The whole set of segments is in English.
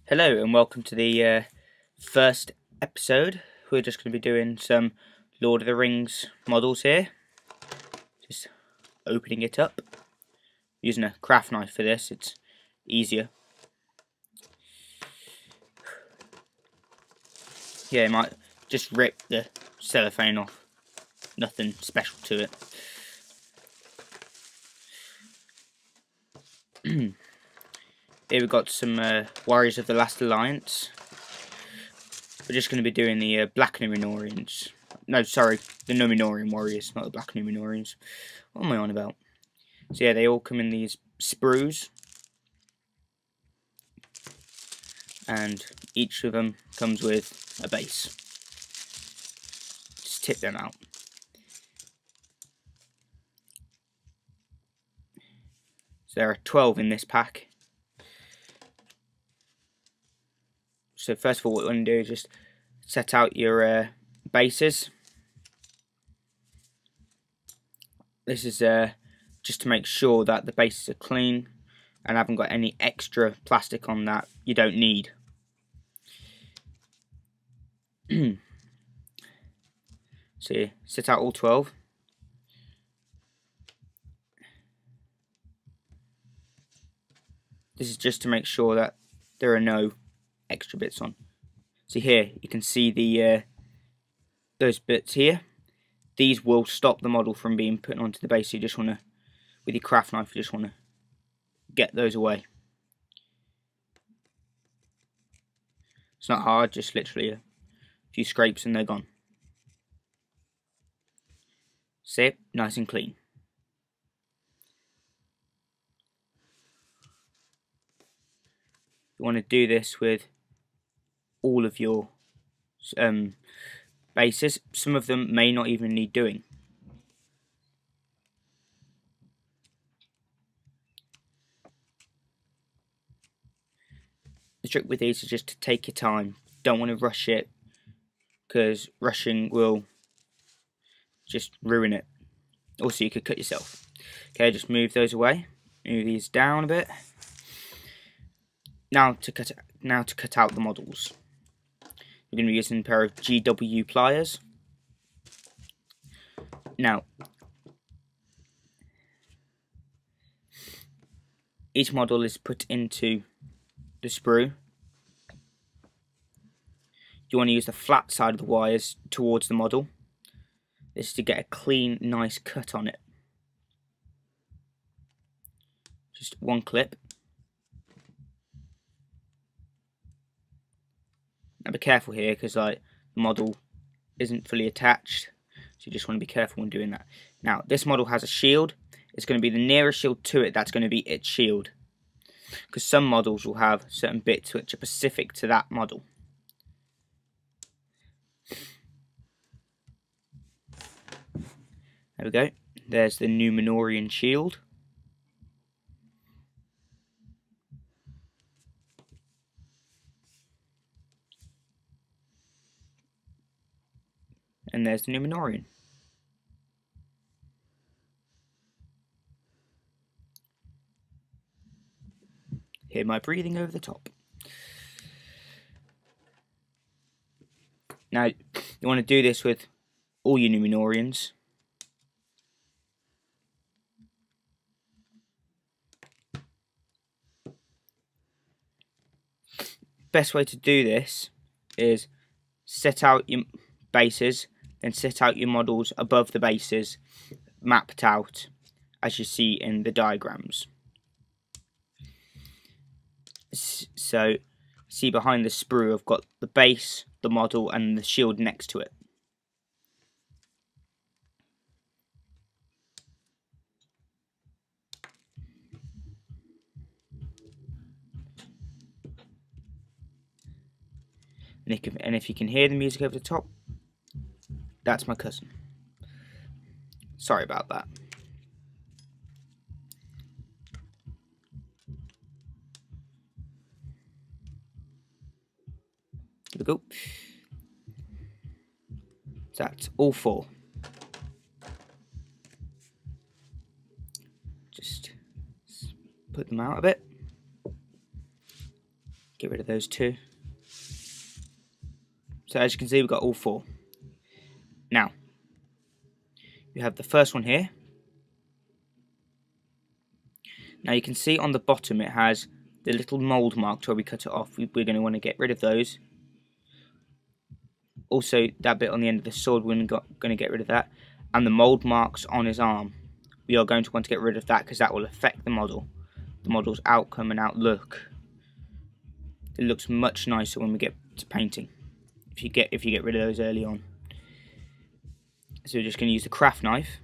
Hello and welcome to the first episode. We're just going to be doing some Lord of the Rings models here. Just opening it up. Using a craft knife for this, it's easier. Yeah, I might just rip the cellophane off. Nothing special to it. Here we've got some Warriors of the Last Alliance. We're just going to be doing the Black Numenoreans. No, sorry, the Numenorean Warriors, not the Black Numenoreans. What am I on about? So yeah, they all come in these sprues. And each of them comes with a base. Just tip them out. So there are 12 in this pack. So first of all, what you want to do is just set out your bases. This is just to make sure that the bases are clean and haven't got any extra plastic on that you don't need. So you set out all 12. This is just to make sure that there are no extra bits on. See here, you can see the those bits here. These will stop the model from being put onto the base. So you just want to, with your craft knife, you just want to get those away. It's not hard, just literally a few scrapes and they're gone. See it? Nice and clean. You want to do this with all of your bases. Some of them may not even need doing. The trick with these is just to take your time. Don't want to rush it, because rushing will just ruin it. Also, you could cut yourself. Okay, just move those away. Move these down a bit. Now to cut out the models. We're going to be using a pair of GW pliers. Now, each model is put into the sprue. You want to use the flat side of the wires towards the model. This is to get a clean, nice cut on it. Just one clip. Now be careful here, because the model isn't fully attached, so you just want to be careful when doing that. Now this model has a shield. It's going to be the nearest shield to it that's going to be its shield, because some models will have certain bits which are specific to that model. There we go. There's the numenorean shield. And there's the numenorean. Hear my breathing over the top. Now, you want to do this with all your numenoreans. Best way to do this is set out your bases, then set out your models above the bases, mapped out as you see in the diagrams. So, see behind the sprue, I've got the base, the model, and the shield next to it. And if you can hear the music over the top, that's my cousin. Sorry about that. Here we go. So that's all 4. Just put them out a bit. Get rid of those two. So as you can see, we've got all four. Now, you have the first one here. Now you can see on the bottom it has the little mould marks where we cut it off. We're going to want to get rid of those. Also, that bit on the end of the sword, we're going to get rid of that. And the mould marks on his arm, we are going to want to get rid of that because that will affect the model's outcome and outlook. It looks much nicer when we get to painting if you get rid of those early on. So we're just going to use the craft knife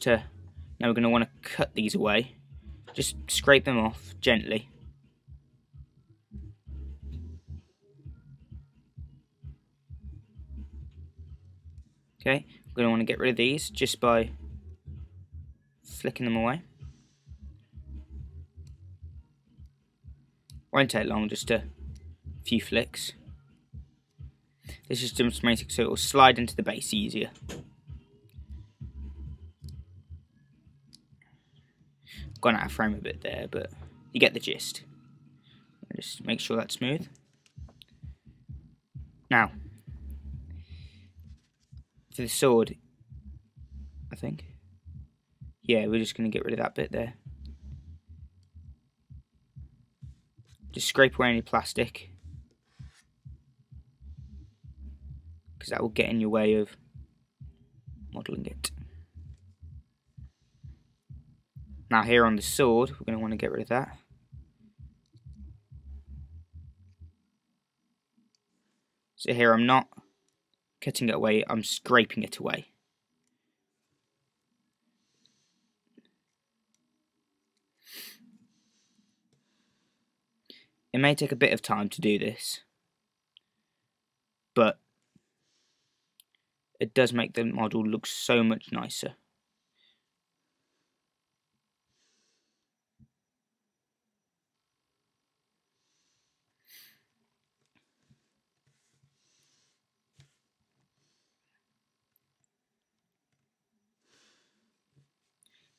now we're going to want to cut these away. Just scrape them off gently. Okay, we're going to want to get rid of these just by flicking them away. Won't take long, just a few flicks. This is just to make it so it will slide into the base easier. Gone out of frame a bit there, but you get the gist. Just make sure that's smooth. Now, for the sword, I think. Yeah, we're just going to get rid of that bit there. Just scrape away any plastic, because that will get in your way of modelling it. Now here on the sword, we're going to want to get rid of that. So here I'm not cutting it away, I'm scraping it away. It may take a bit of time to do this, but it does make the model look so much nicer.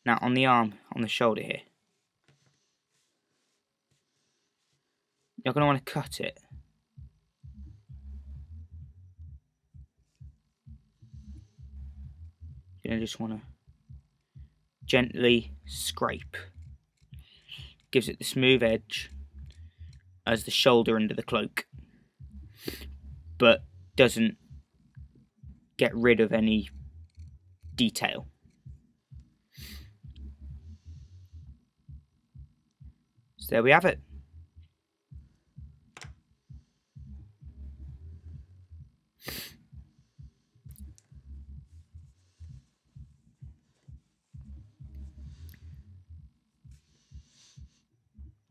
Now on the arm, on the shoulder here, you're going to want to cut it. You're going to just want to gently scrape. Gives it the smooth edge as the shoulder under the cloak, but doesn't get rid of any detail. So there we have it.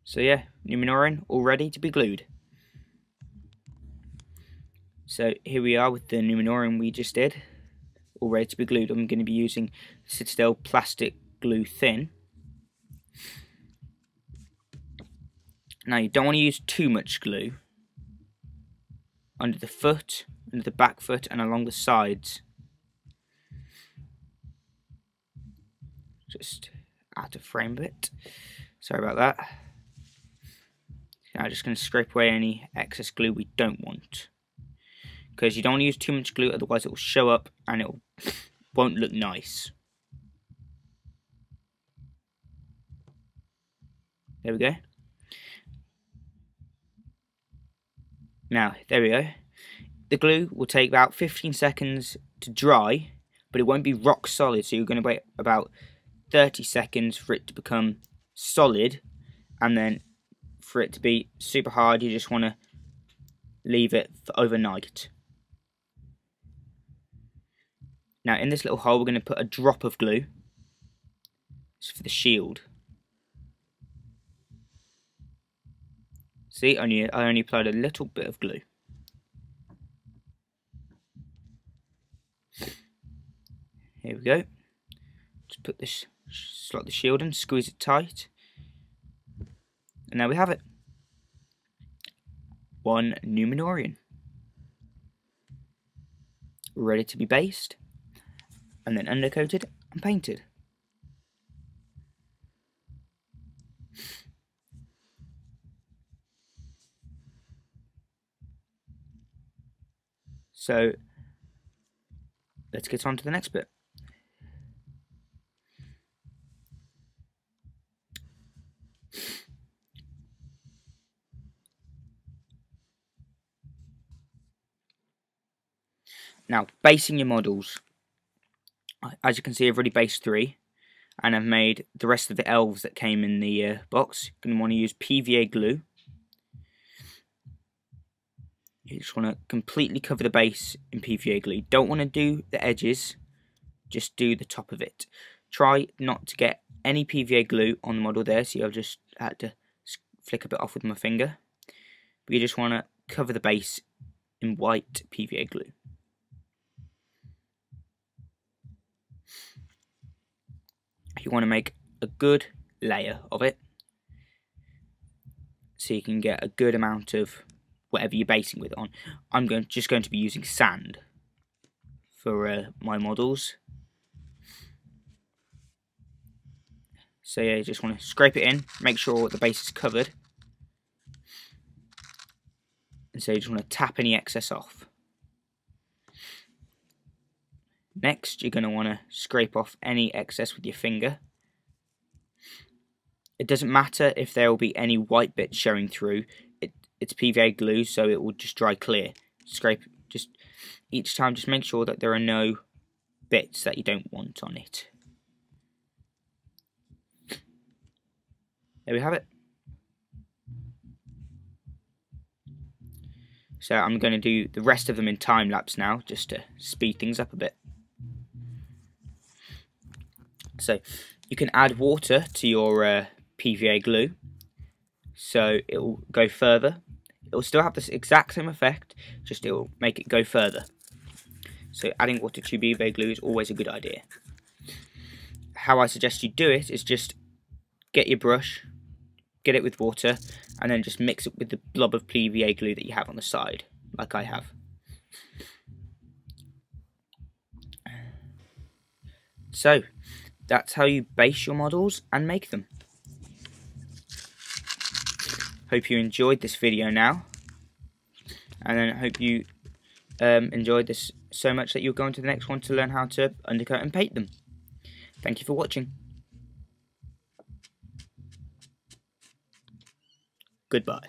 So yeah, numenorean all ready to be glued. So here we are with the numenorean we just did, all ready to be glued. I'm going to be using Citadel plastic glue thin. Now you don't want to use too much glue under the foot, under the back foot and along the sides. Just out of frame a bit. Sorry about that. Now just going to scrape away any excess glue we don't want. Because you don't want to use too much glue, otherwise it will show up and it won't look nice. There we go. Now, there we go. The glue will take about 15 seconds to dry, but it won't be rock solid, so you're going to wait about 30 seconds for it to become solid, and then for it to be super hard, you just want to leave it for overnight. Now, in this little hole, we're going to put a drop of glue. It's for the shield. See, I only applied a little bit of glue. Here we go. Just put this, slot the shield in, squeeze it tight. And there we have it. One numenorean. Ready to be based. And then undercoated and painted. So let's get on to the next bit. Now, basing your models. As you can see, I've already based 3, and I've made the rest of the elves that came in the box. You're going to want to use PVA glue. You just want to completely cover the base in PVA glue. You don't want to do the edges, just do the top of it. Try not to get any PVA glue on the model there. See, I've just had to flick a bit off with my finger. But you just want to cover the base in white PVA glue. You want to make a good layer of it, so you can get a good amount of whatever you're basing with it on. I'm just going to be using sand for my models. So yeah, you just want to scrape it in, make sure the base is covered. And so you just want to tap any excess off. Next, you're going to want to scrape off any excess with your finger. It doesn't matter if there will be any white bits showing through. It's PVA glue, so it will just dry clear. Scrape, just each time, just make sure that there are no bits that you don't want on it. There we have it. So I'm going to do the rest of them in time lapse now, just to speed things up a bit. So you can add water to your PVA glue, so it will go further. It will still have this exact same effect, just it will make it go further. So adding water to PVA glue is always a good idea. How I suggest you do it is just get your brush, get it with water, and then just mix it with the blob of PVA glue that you have on the side, like I have. So that's how you base your models and make them. Hope you enjoyed this video now, and then I hope you enjoyed this so much that you'll go on to the next one to learn how to undercoat and paint them. Thank you for watching. Goodbye.